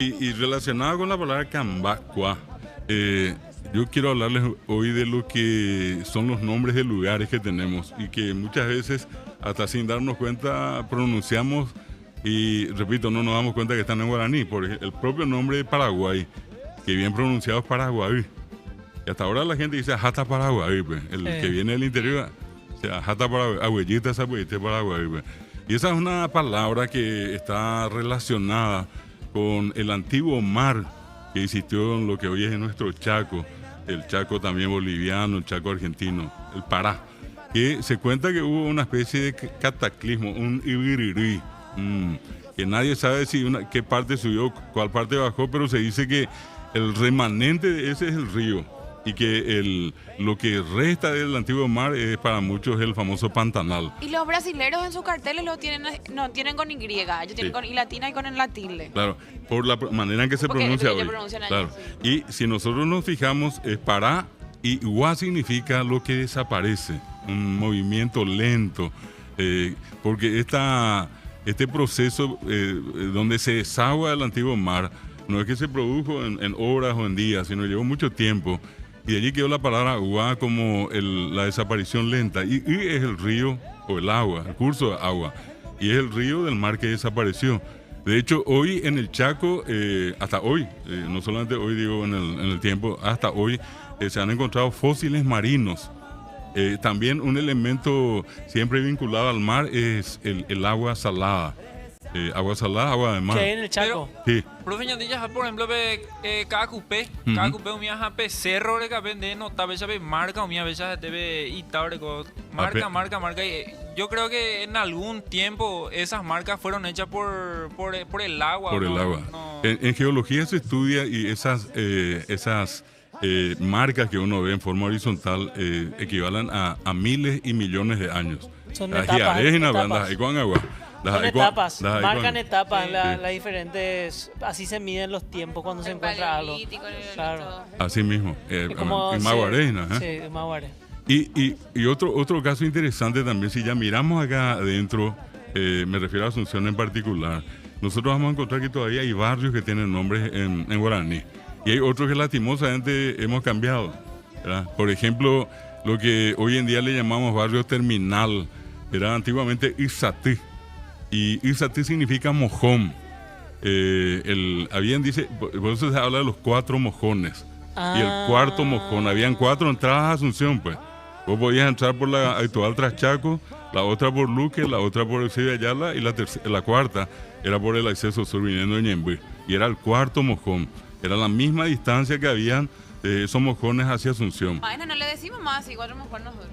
Y relacionado con la palabra Cambacua, yo quiero hablarles hoy de lo que son los nombres de lugares que tenemos y que muchas veces, hasta sin darnos cuenta, pronunciamos y, repito, no nos damos cuenta que están en guaraní. Por ejemplo, el propio nombre de Paraguay, que bien pronunciado es Paraguay. Y hasta ahora la gente dice Jata Paraguay, pues. El que viene del interior, o sea, Jata Paraguay, Agüellita, Zapuyete Paraguay, pues. Y esa es una palabra que está relacionada con el antiguo mar que existió en lo que hoy es nuestro Chaco, el Chaco también boliviano, el Chaco argentino, el Pará, que se cuenta que hubo una especie de cataclismo, un ibirirí, que nadie sabe si qué parte subió, cuál parte bajó, pero se dice que el remanente de ese es el río y que lo que resta del antiguo mar es para muchos el famoso Pantanal. Y los brasileros en sus carteles no tienen con Y, ellos tienen con I latina y con la tilde. Claro, por la manera en que se Porque pronuncia ellos hoy. pronuncian allá, Claro. sí. Y si nosotros nos fijamos, es Pará y Gua significa lo que desaparece, un movimiento lento, porque este proceso donde se desagua el antiguo mar, no es que se produjo en horas o en días, sino llevó mucho tiempo. Y de allí quedó la palabra Gua como la desaparición lenta. Y es el río o el agua, el curso de agua. Y es el río del mar que desapareció. De hecho, hoy en el Chaco, hasta hoy, no solamente hoy digo en el tiempo, hasta hoy se han encontrado fósiles marinos. También un elemento siempre vinculado al mar es el agua salada. Agua salada, agua de mar. Que hay en el Chaco. Sí. Profe Ñandilla, por ejemplo, cada cupé un viaja a cerro de capé de no tabe sabe marca o mía veces debe y tabre marca y yo creo que en algún tiempo esas marcas fueron hechas por el agua. Por el agua. No. En geología se estudia y esas marcas que uno ve en forma horizontal equivalen a miles y millones de años. Son Las etapas. jiarejinas, las agua. Son etapas, marcan etapas, Sí. las diferentes, así se miden los tiempos cuando se El encuentra algo. paleolítico, Claro. Así mismo, Y como en Maguarena. Sí, Maguare. Y otro caso interesante también, si ya miramos acá adentro, me refiero a Asunción en particular, nosotros vamos a encontrar que todavía hay barrios que tienen nombres en guaraní. Y hay otros que lastimosamente hemos cambiado, ¿verdad? Por ejemplo, lo que hoy en día le llamamos barrio terminal, era antiguamente Izatí. Y Izatí significa mojón. Habían dice, por eso se habla de los 4 mojones. Y el cuarto mojón, habían 4 entradas a Asunción, pues. Vos podías entrar por la actual Traschaco, la otra por Luque, la otra por el de Ayala y la cuarta era por el acceso sur viniendo de Ñemby. Y era el cuarto mojón. Era la misma distancia que habían esos mojones hacia Asunción. Bueno, no le decimos más, igual a lo mejor nosotros.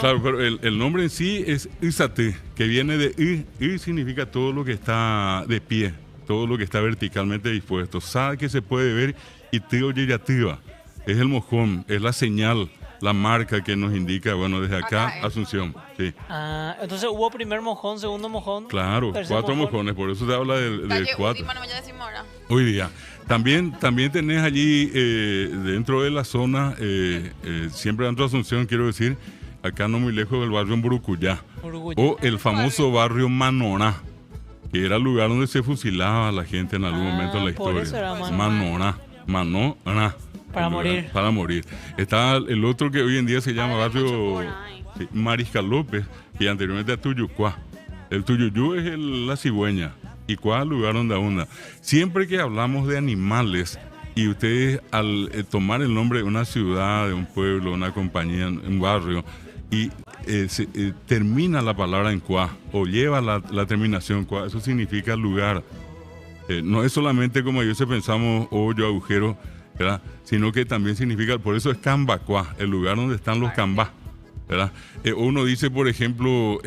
Claro, pero el nombre en sí es Izatí, que viene de I significa todo lo que está de pie, todo lo que está verticalmente dispuesto. Sabe que se puede ver y tío Yeyativa. Es el mojón, es la señal, la marca que nos indica, bueno, desde acá, Asunción. Sí. Entonces hubo primer mojón, segundo mojón. Claro, 4 mojones, por eso se habla de Calle 4. última, no me decimos ahora. Hoy día. También tenés allí, dentro de la zona, siempre dentro de Asunción, quiero decir, acá no muy lejos del barrio en Burucuyá, o el famoso barrio Manorá, que era el lugar donde se fusilaba a la gente en algún momento en la por eso historia. era Manorá. Para morir. Para morir. Está el otro que hoy en día se llama Ahora hay mucho barrio por ahí. Mariscal López, y anteriormente a Tuyucuá. El Tuyuyú es la cigüeña, y Cuá el lugar donde abunda. Siempre que hablamos de animales, y ustedes al tomar el nombre de una ciudad, de un pueblo, una compañía, un barrio, y termina la palabra en Cuá, o lleva la terminación Cuá, eso significa lugar. No es solamente como yo pensamos hoyo, agujero, ¿verdad? Sino que también significa, por eso es Cambacuá, el lugar donde están los cambás, ¿verdad? Uno dice, por ejemplo,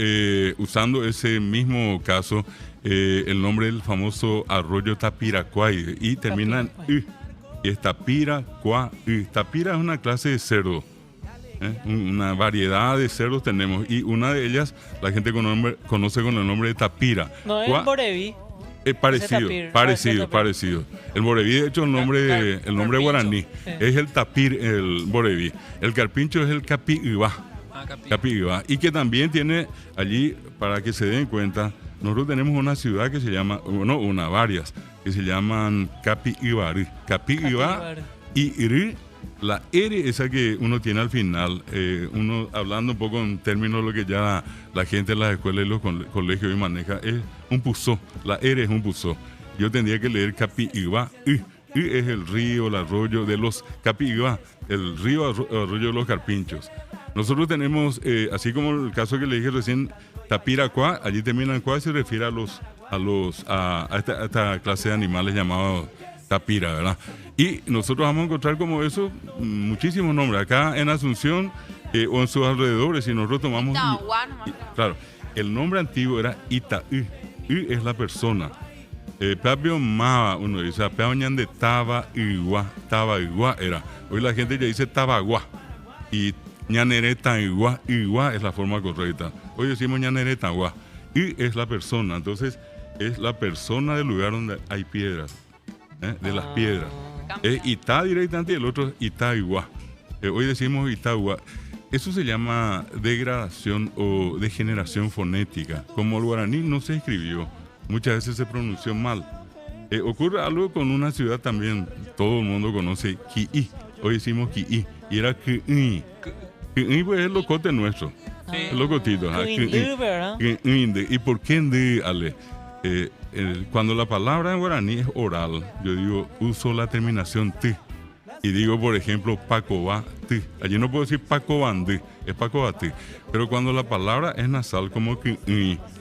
usando ese mismo caso, el nombre del famoso arroyo Tapiracuay, y termina en Y, y es Tapiracuay. Tapira es una clase de cerdo. Una variedad de cerdos tenemos, y una de ellas la gente conoce con el nombre de tapira. No es Boreví. Parecido. El boreví, de hecho, el nombre guaraní es el tapir, el boreví. El carpincho es el capiibá. Capiibá. Y que también tiene allí, para que se den cuenta, nosotros tenemos una ciudad que se llama, varias, que se llaman Capiibari. Capiibá y Iri, la R esa que uno tiene al final, uno hablando un poco en términos de lo que ya la gente en las escuelas y los colegios hoy maneja, es un pusó, la R es un pusó. Yo tendría que leer Capiibá, Y es el río, el arroyo de los Capiibá, el río arroyo de los Carpinchos. Nosotros tenemos, así como el caso que le dije recién, Tapiracuá, allí termina en cuá, se refiere a esta clase de animales llamados tapira, ¿verdad? Y nosotros vamos a encontrar como eso muchísimos nombres. Acá en Asunción o en sus alrededores, si nosotros tomamos... Claro, el nombre antiguo era Itaú. Y es la persona. Pabio Mava, uno dice, Peoñan de Tabaiguá era. Hoy la gente ya dice Tabaguá. Y Ñanereta Iguá es la forma correcta. Hoy decimos Ñanereta Guá. Y es la persona. Entonces, es la persona del lugar donde hay piedras. De las piedras. Es Itá directamente y el otro es Itaiguá. Hoy decimos Itaiguá. Eso se llama degradación o degeneración fonética. Como el guaraní no se escribió, muchas veces se pronunció mal. Ocurre algo con una ciudad también, todo el mundo conoce, Ki'i. Hoy decimos Ki'i y era Ki'i. Ki'i pues es el locote nuestro. Sí. El locotito. ¿Verdad? ¿Y por qué Ndi, Ale? Cuando la palabra en guaraní es oral, yo digo, uso la terminación T. Y digo, por ejemplo, Pacobá T. Allí no puedo decir Pacobandí, es Pacobá T. Pero cuando la palabra es nasal, como que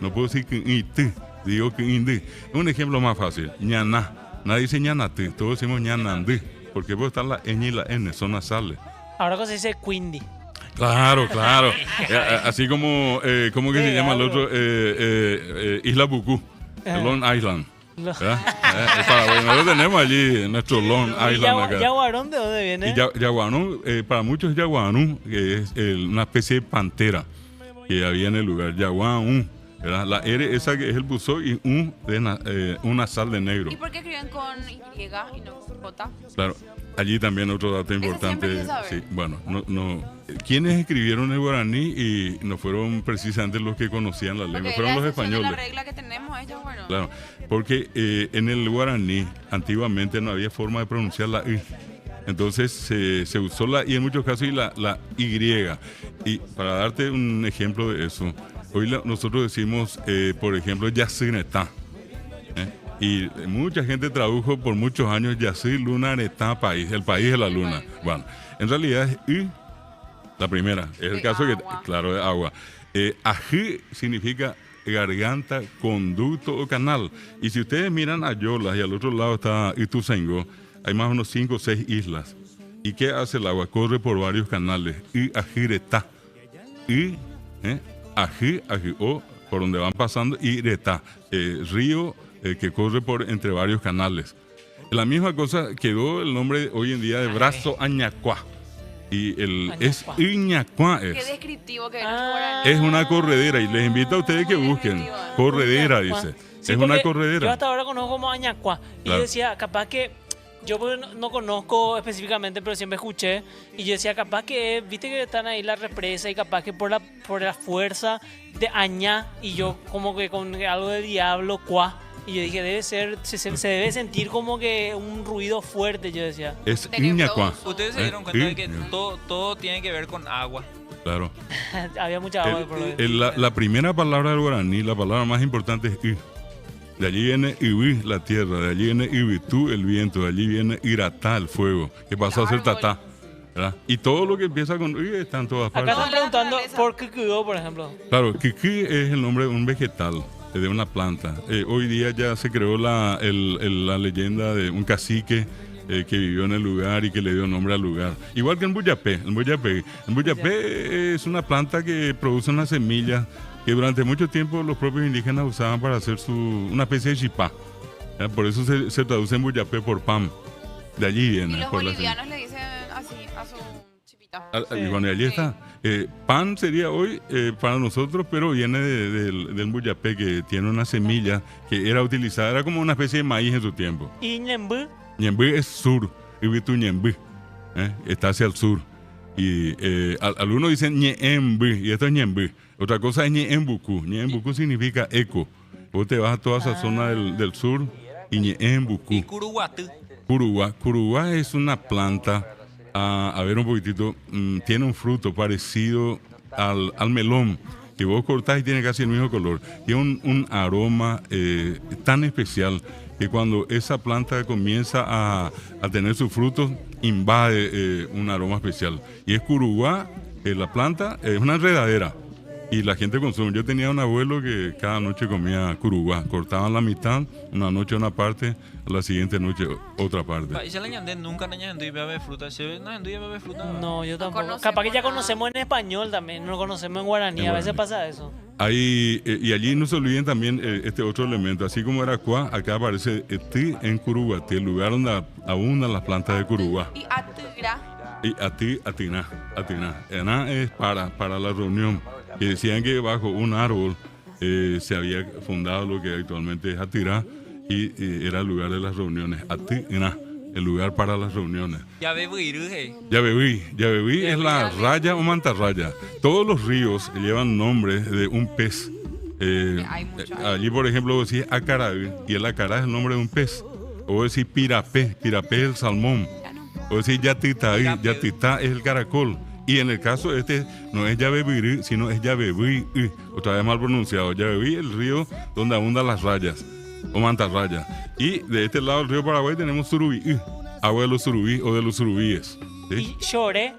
no puedo decir que T. Digo que Indi. Un ejemplo más fácil, ñaná. Nadie dice ñanati, todos decimos ñanandí. Porque puede estar la ñ y la n, son nasales. Ahora se dice Quindi. Claro. Así como, ¿cómo que se llama el otro? Isla Bucú, Long Island. Paraguay. Nosotros tenemos allí nuestro Long Island acá. ¿Yaguarón de dónde viene? Y Yaguarón, para muchos es Yaguarón, que es una especie de pantera que había en el lugar. Yaguarón. ¿Verdad? La R esa que es el buzó y un nasal de negro. ¿Y por qué escriben con Y y no con J? Claro, allí también otro dato importante. Sí, bueno, quienes escribieron el guaraní y no fueron precisamente los que conocían la lengua, fueron los españoles. La regla que tenemos es bueno. Claro, porque en el guaraní antiguamente no había forma de pronunciar la I. Entonces se usó la I en muchos casos y la Y. Y para darte un ejemplo de eso, hoy nosotros decimos, por ejemplo, Yacinetá. Y mucha gente tradujo por muchos años Yací Luna Aretá País, el país de la luna. Bueno, en realidad es Y, la primera. Es el caso agua. Que, claro, es agua. Ají significa garganta, conducto o canal. Y si ustedes miran a Yolas y al otro lado está Ituzaingó, hay más o menos 5 o 6 islas. ¿Y qué hace el agua? Corre por varios canales. Y ajiretá. Y ají, o por donde van pasando, y retá. Río que corre entre varios canales. La misma cosa quedó el nombre hoy en día de Brazo Añacuá. Y es Iñacuá. Qué descriptivo que Es una corredera. Y les invito a ustedes que busquen. Corredera, dice. Sí, es una porque corredera. Yo hasta ahora conozco como Añacuá. Y Claro. yo decía, capaz que. Yo no conozco específicamente, pero siempre escuché. Y yo decía, capaz que, viste que están ahí la represa y capaz que por la fuerza de Añá. Y yo como que con algo de diablo, cuá. Y yo dije, debe ser, se debe sentir como que un ruido fuerte, yo decía. Es Iñacuá. Ustedes se dieron cuenta de que todo tiene que ver con agua. Claro. Había mucha agua por lo La primera palabra del guaraní, la palabra más importante es I. De allí viene Ibi, la tierra. De allí viene Ibitú, el viento. De allí viene Iratá, el fuego. Que pasó a ser Tatá. ¿Verdad? Y todo lo que empieza con I está en todas Acá partes. están preguntando por Kikuyo, por ejemplo. Claro, Kiki es el nombre de un vegetal, de una planta. Hoy día ya se creó la leyenda de un cacique que vivió en el lugar y que le dio nombre al lugar. Igual que en Buyapé. En Buyapé es una planta que produce unas semillas que durante mucho tiempo los propios indígenas usaban para hacer una especie de chipá. Por eso se traduce en Buyapé por pan. De allí viene. Y los por la bolivianos le dicen así a su chipita. Y bueno, y allí está. Pan sería hoy para nosotros, pero viene del Buyapé, que tiene una semilla que era utilizada, era como una especie de maíz en su tiempo. ¿Y Ñembú? Ñembú es sur, Ibitu Ñembú, está hacia el sur. Y algunos dicen Ñembú, y esto es Ñembú. Otra cosa es Ñembucú. Ñembucú significa eco. Vos te vas a toda esa zona del sur, en Bucú. Y Curuguatú. Curuguá es una planta, a ver un poquitito, tiene un fruto parecido al melón, que vos cortás y tiene casi el mismo color. Tiene un aroma tan especial que cuando esa planta comienza a tener sus frutos, invade un aroma especial. Y es Curuguá, la planta es una enredadera. Y la gente consume. Yo tenía un abuelo que cada noche comía curuguá. Cortaban la mitad, una noche una parte, a la siguiente noche otra parte. Y se le añade nunca le añade bebe fruta. Se no añade bebe fruta. No, yo tampoco. conocemos Capaz que ya nada. conocemos en español también, no lo conocemos en guaraní. En A veces guaraní. pasa eso. Ahí, y allí no se olviden también este otro elemento. Así como era cuá, acá aparece ti en Curuguatí, el lugar donde abundan las plantas de curuguá. Y atigra. Y atina. Ená es para la reunión. Y decían que bajo un árbol se había fundado lo que actualmente es Atirá y era el lugar de las reuniones. Atina, el lugar para las reuniones. Ya bebo iruje. Yabeví es la raya o mantarraya. Todos los ríos llevan nombre de un pez. Hay mucho. Allí, por ejemplo, vos decís acará, y el acará es el nombre de un pez. O vos decís pirapé es el salmón. Ya no. O decís yatitá es el caracol. Y en el caso este no es Yabeví, sino es Yabeví, otra vez mal pronunciado. Yabeví, el río donde abundan las rayas o mantarrayas. Y de este lado del río Paraguay tenemos Surubí, agua de los surubí o de los surubíes. ¿Sí? Y lloré.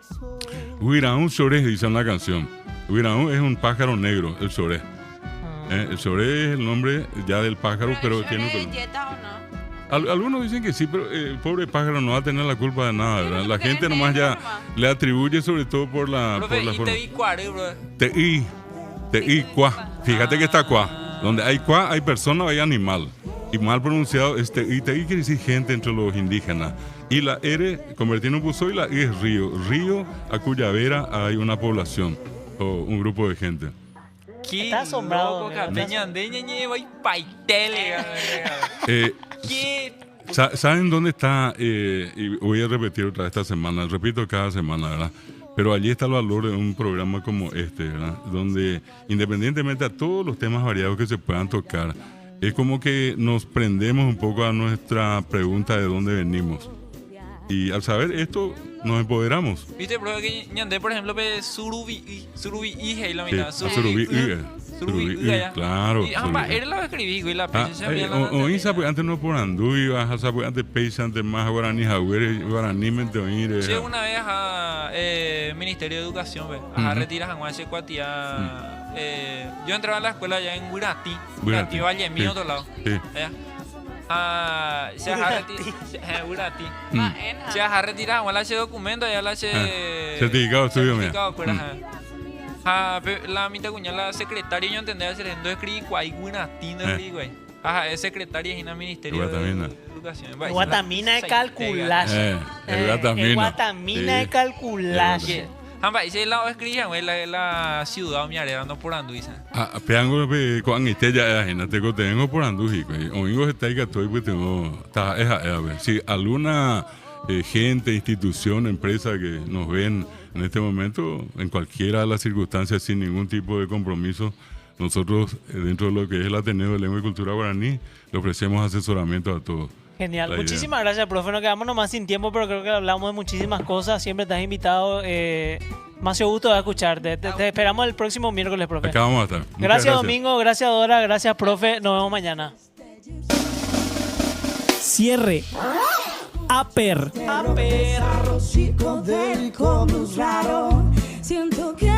Huiraún choré, dice en la canción. Huiraún es un pájaro negro, el choré. El choré es el nombre ya del pájaro, pero tiene ¿Lloré otro. de yeta o no? Algunos dicen que sí, pero el pobre pájaro no va a tener la culpa de nada, ¿verdad? La gente nomás ya le atribuye, sobre todo por la Profe, y forma. te vi cuare, bro. Te cuá. Fíjate que está cuá. Donde hay cuá, hay persona o hay animal. Y mal pronunciado es te quiere decir gente entre los indígenas. Y la R, convertido en buzo, y la I es río. Río a cuya vera hay una población o un grupo de gente. Qué Está asombrado, loco, amigo, capeña, andeña, lleva y paitele. ¿Qué? ¿Saben dónde está? Y voy a repetir otra vez esta semana, repito cada semana, ¿verdad? Pero allí está el valor de un programa como este, ¿verdad? Donde independientemente a todos los temas variados que se puedan tocar, es como que nos prendemos un poco a nuestra pregunta de dónde venimos. Y al saber esto, nos empoderamos. ¿Viste, bro? Que ñandé, por ejemplo, Surubi y la Sí, mitad. Surubí, claro. Y ambas, él la escribí, güey, la pensé. O Isa, pues antes no por andú, ibas a pues antes peisa, antes más guaraní, jaguere, guaraní, mente oír. Sí, una vez a Ministerio de Educación, güey. A retiras a Guache, Cuatía. Yo entraba a la escuela allá en Huirati. Huirati, Valle, en mi otro lado. Sí. Se Huirati. Se ha retirado, a la documento, ya la certificado de estudio, mira. La mitad cuña la secretaria, yo entendía hacer esto, escribí cuay, Huirati, no escribí, güey. Ajá, es secretaria en el Ministerio de Educación. Guatamina de calcular. Guatamina de calcular. Amba, ese lado escribía, güey, la ciudad, mi área, no por Anduiza. Peango, con Itella, imagínate que tengo por Anduji, güey. Oingo está ahí que estoy, pues tengo. Si alguna gente, institución, empresa que nos ven en este momento, en cualquiera de las circunstancias, sin ningún tipo de compromiso, nosotros, dentro de lo que es el Ateneo de Lengua y Cultura Guaraní, le ofrecemos asesoramiento a todos. Genial, muchísimas gracias, profe. Nos quedamos nomás sin tiempo, pero creo que hablamos de muchísimas cosas. Siempre estás invitado. Más gusto de escucharte. Te esperamos el próximo miércoles, profe. Acá vamos a estar. Muchas Gracias, Domingo. Gracias, Dora. Gracias, profe. Nos vemos mañana. Cierre. Aper. Psicodélico, blues raro. Siento que